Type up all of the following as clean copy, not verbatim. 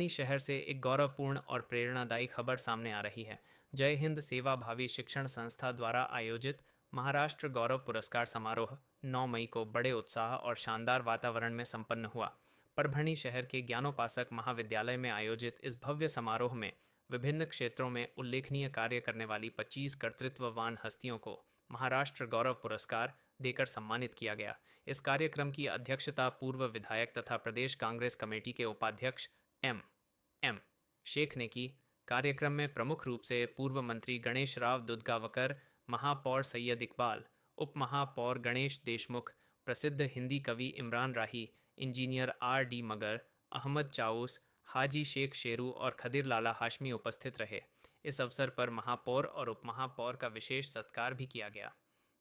परभणी शहर से एक गौरवपूर्ण और प्रेरणादायी खबर सामने आ रही है। जय हिंद सेवा भावी शिक्षण संस्था द्वारा आयोजित महाराष्ट्र गौरव पुरस्कार समारोह 9 मई को बड़े उत्साह और शानदार वातावरण में संपन्न हुआ। परभणी शहर के ज्ञानोपासक महाविद्यालय में आयोजित इस भव्य समारोह में विभिन्न क्षेत्रों में उल्लेखनीय कार्य करने वाली 25 कर्तृत्ववान हस्तियों को महाराष्ट्र गौरव पुरस्कार देकर सम्मानित किया गया। इस कार्यक्रम की अध्यक्षता पूर्व विधायक तथा प्रदेश कांग्रेस कमेटी के उपाध्यक्ष एम शेख ने की। कार्यक्रम में प्रमुख रूप से पूर्व मंत्री गणेश राव दुधगावकर, महापौर सैयद इकबाल, उप महापौर गणेश देशमुख, प्रसिद्ध हिंदी कवि इमरान राही, इंजीनियर R.D. मगर, अहमद चाऊस, हाजी शेख शेरू और खदिर लाला हाशमी उपस्थित रहे। इस अवसर पर महापौर और उप महापौर का विशेष सत्कार भी किया गया।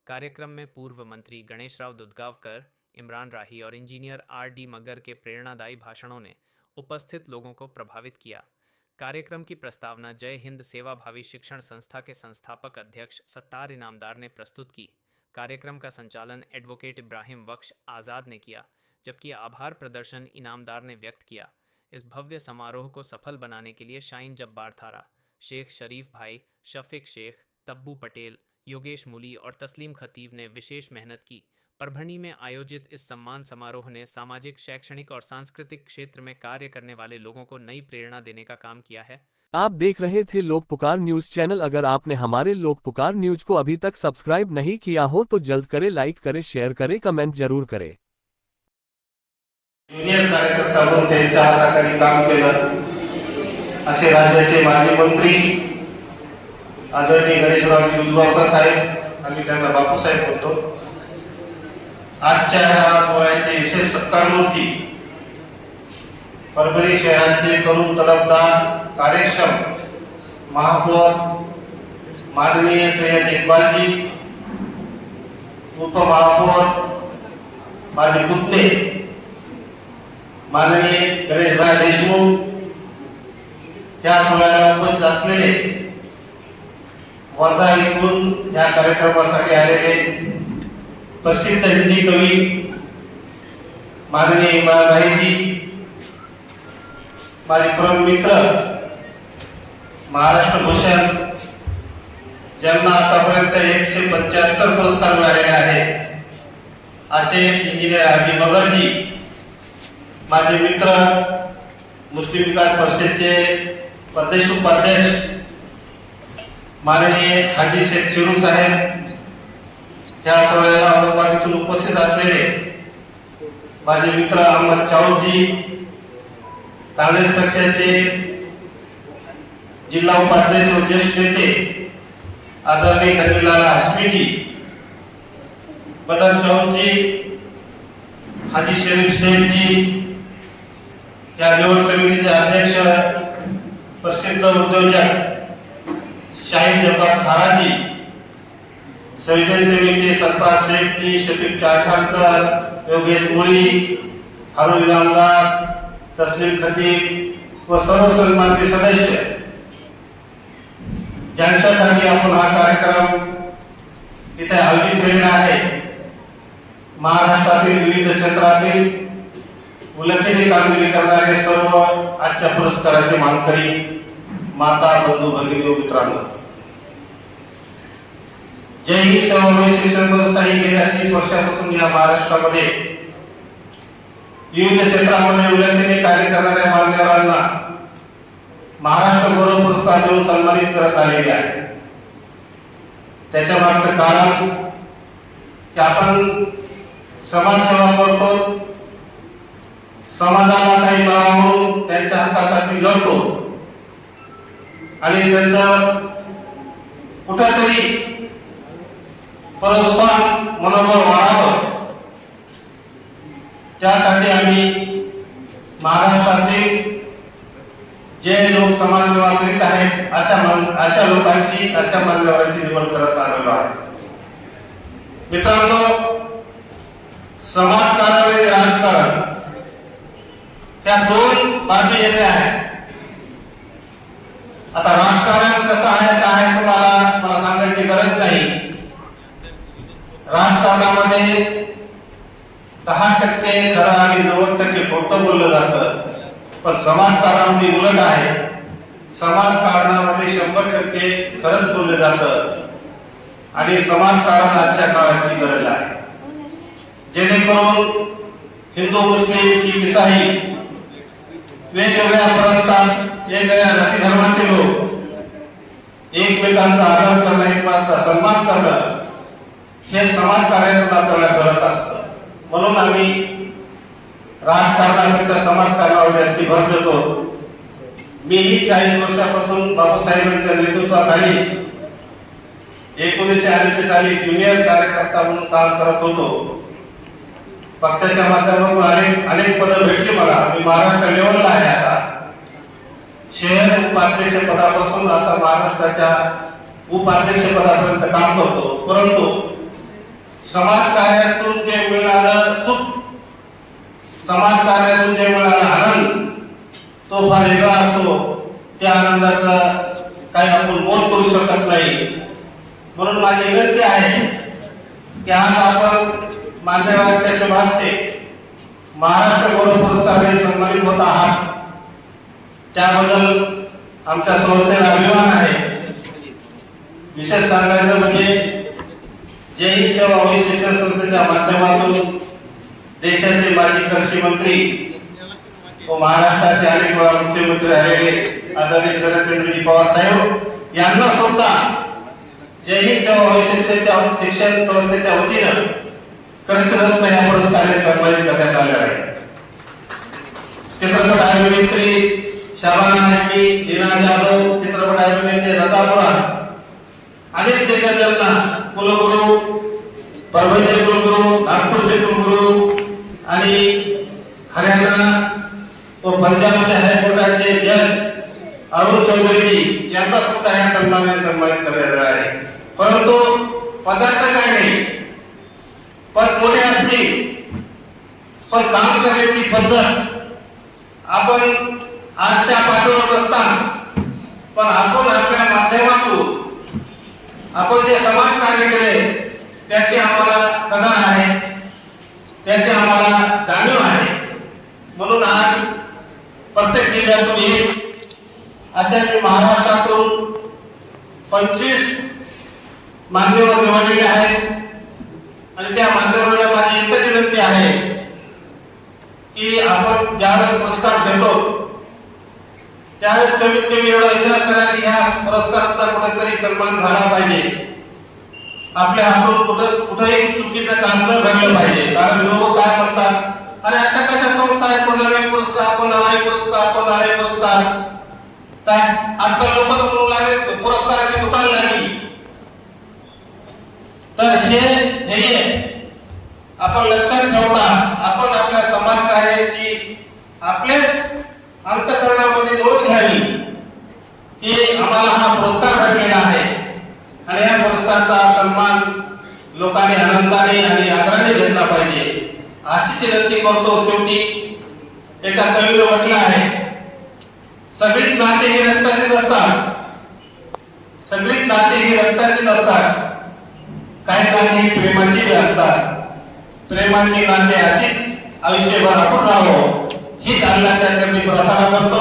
कार्यक्रम में पूर्व मंत्री गणेश राव दुधगावकर, इमरान राही और इंजीनियर R.D. मगर के प्रेरणादायी भाषणों ने उपस्थित लोगों को प्रभावित किया। कार्यक्रम की प्रस्तावना जय हिंद सेवा भावी शिक्षण संस्था के संस्थापक अध्यक्ष सत्तार इनामदार ने प्रस्तुत की। कार्यक्रम का संचालन एडवोकेट इब्राहिम बख्श आज़ाद ने किया, जबकि आभार प्रदर्शन इनामदार ने व्यक्त किया। इस भव्य समारोह को सफल बनाने के लिए शाइन जब्बार थारा, शेख शरीफ भाई, शफीक शेख, तब्बू पटेल, योगेश मूली और तस्लीम खतीब ने विशेष मेहनत की। परभणी में आयोजित इस सम्मान समारोह ने सामाजिक, शैक्षणिक और सांस्कृतिक क्षेत्र में कार्य करने वाले लोगों को नई प्रेरणा देने का काम किया है। आप देख रहे थे लोक पुकार न्यूज चैनल। अगर आपने हमारे लोक पुकार न्यूज को अभी तक सब्सक्राइब नहीं किया हो तो जल्द करें, लाइक करें, शेयर करें, कमेंट जरूर करें। ज्युनियर कार्यकर्ता म्हणून त्यांच्या हाताखाली काम केलं असे राज्याचे माजी मंत्री आदरणीय गणेशरावजी दुधगावकर साहेब, आम्ही त्यांना बापू साहेब म्हणतो, आजच्या सोहळ्याचे विशेष सत्कार मूर्ती परभणी शहराचे तरुण तडफदार कार्यक्षम महापौर माननीय सैयद इकबालजी, उपमहापौर माझे पुतणे माननीय गणेशभाई देशमुख, या सोहळ्याला उपस्थित असलेले वर्धा इथून या कार्यक्रमासाठी आलेले प्रसिद्ध हिंदी कवी माननीय इमरान राहीजी, माझे परम मित्र महाराष्ट्र भूषण ज्यांना आतापर्यंत 175 पुरस्कार मिळालेले आहेत असे इंजिनियर R.D. मगरजी, माझे मित्र मुस्लिम विकास परिषदेचे प्रदेश उपाध्यक्ष माननीय हाजी शेख शेरू साहेब, या सोहळ्याला औरंगाबाद इथून उपस्थित असलेले माझे मित्र अहमद चाऊसजी, काँग्रेस पक्षाचे जिल्हा उपाध्यक्ष व ज्येष्ठ नेते आदरणीय खदिर लाला हाशमीजी, बदर चौधरी, हाजी शरीफ शेखजी, या निवड समितीचे अध्यक्ष प्रसिद्ध उद्योजक शाहीन जब्बार थाराजी, संविधान समितीचे सरफराज शेखजी, शफीक चारखानकर, योगेश मूली, हारून इनामदार, तस्लीम खतीब व सर्व सन्मानित सदस्य ज्यांच्यासाठी आपण हा कार्यक्रम इथे आयोजित केलेला आहे। महाराष्ट्रातील विविध क्षेत्रातील उल्लेखनीय कामगिरी करणारे सर्व आजच्या पुरस्काराचे मानकरी, माता, बंधू, भगिनी व मित्रांनो, जय हिंद सेवा भावी शिक्षण संस्था ही गेल्या 30 वर्षापासून या महाराष्ट्रामध्ये विविध क्षेत्रामध्ये उल्लेखनीय कार्य करणाऱ्या मान्यवरांना महाराष्ट्र गौरव पुरस्कार देऊन सन्मानित करत आलेली आहे। त्याच्या मागचं कारण की आपण समाजसेवा करतो, समाजाला काही मिळावं म्हणून त्यांच्या हक्कासाठी लढतो आणि त्यांचं कुठेतरी प्रोत्साहन मनोबल वाढावं, त्यासाठी आम्ही महाराष्ट्रातील जे लोक समाजसेवा करीत आहेत अशा लोकांची, अशा मान्यवरांची निवड करत आलेलो आहे। मित्रांनो, समाजकारण आणि राजकारण त्या दोन बाजू येणे आहेत। आता राजकारण कसं आहे काय तुम्हाला मला सांगायची गरज नाही। राजकारणामध्ये 10% खरं आणि 90% खोटं बोललं जातं। पण समाजकारणामध्ये उलट आहे. समाजकारणामध्ये 100% खरंच बोललं जातं आणि समाजकारण आजच्या काळाची गरज आहे. जेणेकरून हिंदू, मुस्लिम, शीख, ईसाई वेगवेगळ्या प्रांतात वेगवेगळ्या जाती धर्माचे लोक एकमेकांचा आदर करणं, एकमेकांचा सन्मान करणं हे समाजकार्यातून आपल्याला करत असतं. म्हणून आम्ही राजकारणापेक्षा समाजकारणावर जास्ती भर देतो. मीही 40 वर्षापासून बापूसाहेबांच्या नेतृत्वाखाली 1980 साली ज्युनियर कार्यकर्ता म्हणून काम करत होतो. पक्षाच्या माध्यमातून अनेक पदं भेटली मला. मी महाराष्ट्र लेवलला आहे आता. शहर उपाध्यक्ष पदापासून आता महाराष्ट्राच्या उपाध्यक्ष पदापर्यंत काम करतो. परंतु समाजकार्यातून जे मिळालं सुख, समाजकार्यातून जे मिळाला आनंद तो फार वेगळा असतो. त्या आनंदाचा काही आपण मोल करू शकत नाही. म्हणून माझी विनंती आहे की आज आपण मान्यवरांच्या शुभ हस्ते महाराष्ट्र गौरव पुरस्काराने सन्मानित होत आहात. त्याबद्दल आमच्या संस्थेला अभिमान आहे. विशेष सांगायचं म्हणजे जय हिंद सेवा भावी शिक्षण संस्थेच्या माध्यमातून देशाचे माजी कृषी मंत्री व महाराष्ट्राचे अनेक वेळा मुख्यमंत्री राहिलेले आदरणीय शरदचंद्रजी पवार साहेब यांना सुद्धा जय हिंद सेवा भावी शिक्षण संस्थेच्या वतीनं कृषीरत्न या पुरस्काराने सन्मानित करण्यात आले आहे. चित्रपट अभिनेत्री शबाना आजमी, लीना जाधव, चित्रपट अभिनेते रजा पुराण, अनेक दिग्गजांना कुलगुरू, परभणीचे कुलगुरू, नागपूरचे कुलगुरू आणि हरियाणा व पंजाबचे हायकोर्टाचे जज अरुण चौधरी यांना सुद्धा या सन्मानाने सन्मानित करण्यात आहे. परंतु पदाचं काय नाही, पण मोठे असतील पण काम करण्याची पद्धत आपण आज त्या पाठीवर असतात. पण आपण आपल्या माध्यमातून आपण जे समाज कार्य केले त्याची आम्हाला कदर आहे, त्याची आम्हाला जाणीव आहे. म्हणून आज प्रत्येक जिल्ह्यातून एक अशा मी महाराष्ट्रातून 25 मान्यवर निवडलेले आहेत. आणि त्या माध्यमाला माझी एकच विनंती आहे की आपण ज्यावेळेस पुरस्कार घेतो त्यावेळेस कमीत कमी एवढा विचार करा की ह्या पुरस्काराचा कुठेतरी सन्मान झाला पाहिजे. आपल्या हातून कुठेही चुकीचं काम न घडलं पाहिजे. कारण लोक काय म्हणतात, अरे अशा कशा संस्था आहेत, कोणालाही पुरस्कार, कोणालाही पुरस्कार, कोणालाही पुरस्कार. काय आजकाल लोक तर म्हणू लागले पुरस्काराची दुकान झाली. तर हे ध्येय आपण लक्षात ठेवता आपण आपल्या समाज कार्याची आपल्या अंतःकरणामध्ये नोंद घ्यावी की आम्हाला हा पुरस्कार भेटलेला आहे आणि या पुरस्काराचा सन्मान लोकांनी आनंदाने आणि आदराने घेतला पाहिजे अशी विनंती करतो. शेवटी एका कवीने म्हटलं आहे, सगळीच नाते ही रक्ताची नसतात, सगळीच नाते ही रक्ताची नसतात, काही नाते ही प्रेमाची असतात. प्रेमाची नाते अशीच आयुष्यभर आपण राहावं ही अल्लाहच्या चरणी प्रार्थना करतो.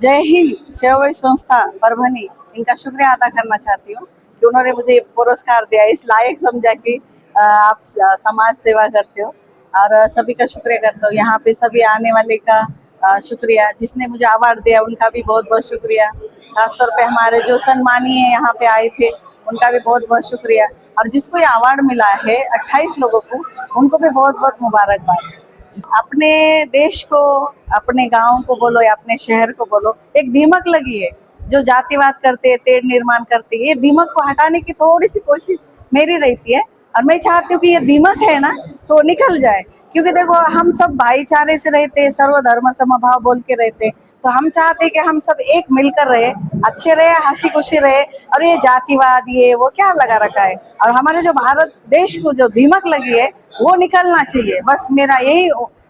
जय हिंद सेवा भावी संस्था परभनी, इनका शुक्रिया अदा करना चाहती हूँ कि उन्होंने मुझे पुरस्कार दिया, इस लायक समझा कि आप समाज सेवा करते हो. और सभी का शुक्रिया करता हूँ. यहाँ पे सभी आने वाले का शुक्रिया, जिसने मुझे अवार्ड दिया उनका भी बहुत बहुत शुक्रिया. खासतौर पे हमारे जो सम्मानीय यहाँ पे आए थे उनका भी बहुत बहुत शुक्रिया. और जिसको ये अवार्ड मिला है 28 लोगों को, उनको भी बहुत बहुत मुबारकबाद. अपने देश को, अपने गांव को बोलो या अपने शहर को बोलो, एक दीमक लगी है जो जातिवाद करते, तेड़ निर्माण करते. ये दीमक को हटाने की थोड़ी सी कोशिश मेरी रहती है और मैं चाहती हूँ कि ये दीमक है ना तो निकल जाए. क्योंकि देखो हम सब भाईचारे से रहते, सर्वधर्म समभाव बोल के रहते, तो हम चाहते कि हम सब एक मिलकर रहे, अच्छे रहे, हंसी खुशी रहे. और ये जातिवाद ये वो क्या लगा रखा है. और हमारे जो भारत देश को जो दीमक लगी है वो निकलना चाहिए. बस मेरा यही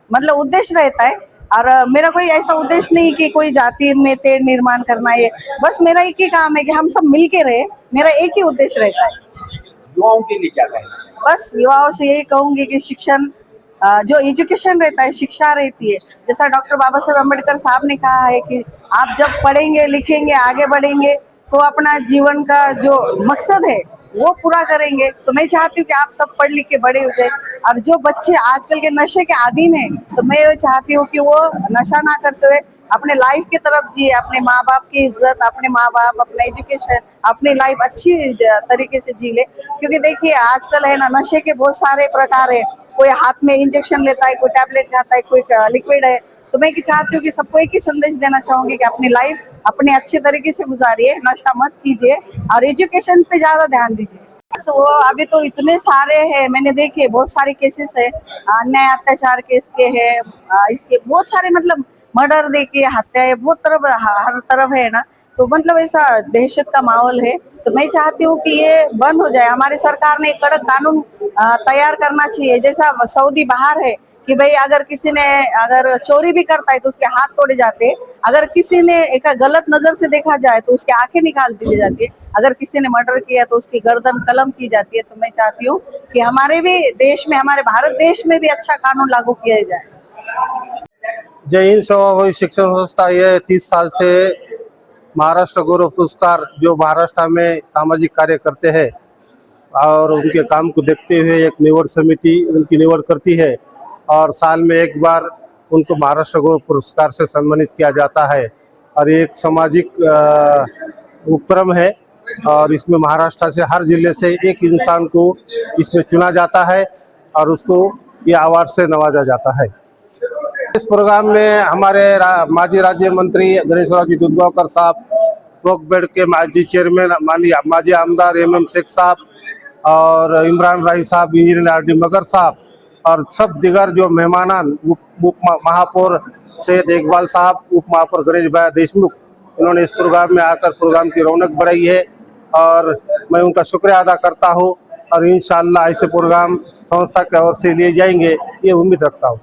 मतलब उद्देश्य रहता है. और मेरा कोई ऐसा उद्देश्य नहीं कि कोई जाति में तेड़ निर्माण करना है. बस मेरा एक ही काम है कि हम सब मिलके रहे. मेरा एक ही उद्देश्य रहता है. युवाओं के लिए क्या कहना है? बस युवाओं से यही कहूंगी कि शिक्षण जो एजुकेशन रहता है, शिक्षा रहती है, जैसा डॉक्टर बाबा साहेब अम्बेडकर साहब ने कहा है कि आप जब पढ़ेंगे लिखेंगे आगे बढ़ेंगे तो अपना जीवन का जो मकसद है वो पूरा करेंगे। तो मैं चाहती हूँ कि आप सब पढ़ लिख के बड़े हो जाए। और जो बच्चे आजकल के नशे के आदीन है तो मैं ये चाहती हूँ कि वो नशा ना करते हुए अपने लाइफ की तरफ जिए, अपने माँ बाप की इज्जत, अपने माँ बाप, अपना एजुकेशन, अपनी लाइफ अच्छी तरीके से जी ले। क्योंकि देखिए आजकल है ना नशे के बहुत सारे प्रकार है, कोई हाथ में इंजेक्शन लेता है, कोई टैबलेट खाता है, कोई लिक्विड है। तो मैं चाहती हूँ कि सबको एक ही संदेश देना चाहूंगी कि अपनी लाइफ अपने अच्छे तरीके से गुजारिए, नशा मत कीजिए और एजुकेशन पे ज्यादा ध्यान दीजिए। वो अभी तो इतने सारे हैं, मैंने देखे बहुत सारे केसेस है, अन्याय अत्याचार केस के है, इसके बहुत सारे मतलब मर्डर देखिए, हत्या है, बहुत तरफ हर तरफ है ना। तो मतलब ऐसा दहशत का माहौल है। तो मैं चाहती हूँ कि ये बंद हो जाए। हमारी सरकार ने एक कड़क कानून तैयार करना चाहिए, जैसा सऊदी बाहर है कि भाई अगर किसी ने अगर चोरी भी करता है तो उसके हाथ तोड़े जाते हैं, अगर किसी ने एक गलत नजर से देखा जाए तो उसकी आंखें निकाल दी जाती है, अगर किसी ने मर्डर किया तो उसकी गर्दन कलम की जाती है। तो मैं चाहती हूँ कि हमारे भी देश में, हमारे भारत देश में भी अच्छा कानून लागू किया जाए। जय हिंद सेवाभावी शिक्षण संस्था ये 30 साल से महाराष्ट्र गौरव पुरस्कार जो महाराष्ट्र में सामाजिक कार्य करते हैं और उनके काम को देखते हुए एक निवड समिति उनकी निवड करती है और साल में एक बार उनको महाराष्ट्र गौरव पुरस्कार से सम्मानित किया जाता है। और ये एक सामाजिक उपक्रम है और इसमें महाराष्ट्र से हर जिले से एक इंसान को इसमें चुना जाता है और उसको ये अवार्ड से नवाजा जाता है। इस प्रोग्राम में हमारे माजी राज्य मंत्री गणेशराव जी दूधगांवकर साहब, वक्फ के माजी चेयरमैन माजी आमदार MM शेख साहब और इमरान राही साहब, इंजीनियर RD मगर साहब और सब दिगर जो मेहमानान, उप महापौर सैयद इकबाल साहब, उप महापौर गणेश भाई देशमुख, इन्होंने इस प्रोग्राम में आकर प्रोग्राम की रौनक बढ़ाई है और मैं उनका शुक्रिया अदा करता हूँ और इंशाअल्लाह ऐसे प्रोग्राम संस्था की ओर से लिए जाएंगे ये उम्मीद रखता हूँ।